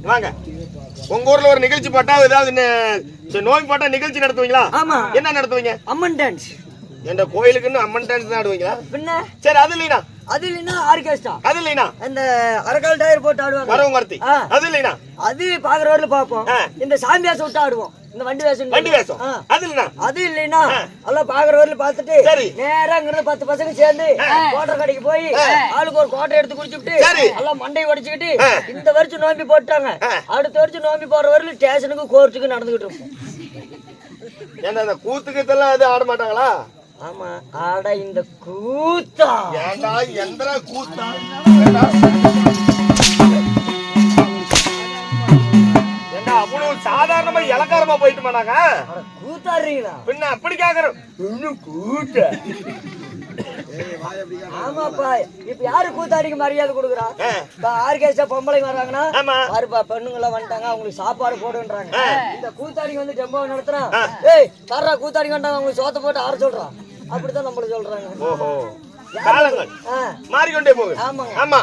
வாங்க. உங்க ஊர்ல ஒரு நிகழ்ச்சி போட்டா ஏதாவது நோய் போட்டா நிகழ்ச்சி நடத்துவீங்களா? ஆமா. என்ன நடத்துவீங்க? அம்மன் டான்ஸ். என்ற கோயிலுக்குன்னு அம்மன் டான்ஸ் தான் ஆடுவீங்களா? பின்ன சரி, அது இல்லைனா அது இல்லைன்னா ஆர்கெஸ்ட்ரா. அது இல்லைனா அந்த அரக்கால் டயர் போட்டு ஆடுவாங்க வரவங்க வரத்தி. அது இல்லைனா அது பாக்குறவர்ல பாப்போம். இந்த சாமி வேஷம் விட்டு ஆடுவோம். இந்த வண்டி வேஷம். அது இல்லைனா அது இல்லைனா எல்லாம் பாக்குறவர்ல பாத்துட்டு நேரா இங்கிருந்து 10 பசங்க சேர்ந்து கோட்டை கடைக்கு போய் ஆளுக்கு ஒரு கோட்டை எடுத்து குடிச்சுட்டு எல்லாம் மண்டையை உடைச்சுக்கிட்டு இந்த வருஷம் நோம்பி போட்டாங்க. அடுத்த வருஷம் நோம்பி போற வரல ஸ்டேஷனுக்கு கோர்ட்டுக்கு நடந்துகிட்டு இருப்போம். ஏன்னா அந்த கூத்துக்கு இதெல்லாம் அது ஆட மாட்டாங்களா? ஆமா. ஆட இந்த கூத்தா ஏண்டா எந்திர கூத்தா? ஏண்டா அவ்வளவு சாதாரணமா இலக்காரமா போயிட்டு மாட்டாங்க. கூத்தாடுறீங்களா? பின்ன அப்படி கேக்குறோம். இன்னும் கூத்த. ஆமாப்பா. இப்ப யாரு கூத்தாடிக்கு மரியாதை கொடுக்குறா? ஆர்கெஸ்ட்ரா பொம்பளைங்க வர்றாங்கன்னா பாருப்பா பெண்ணுங்க எல்லாம் வந்துட்டாங்க அவங்களுக்கு சாப்பாடு போடுன்றாங்க. இந்த கூத்தாடிக்கு வந்து ஜம்பா நடத்துறான். ஏய் தர்றா கூத்தாடிக்கு வந்தாங்க அவங்களுக்கு சோத்த போட்டு ஆற சொல்றான். அப்படித்தான் நம்மள சொல்றாங்க. ஓஹோ, காலங்கள் மாறிக்கொண்டே போகுது. ஆமாங்க. ஆமா.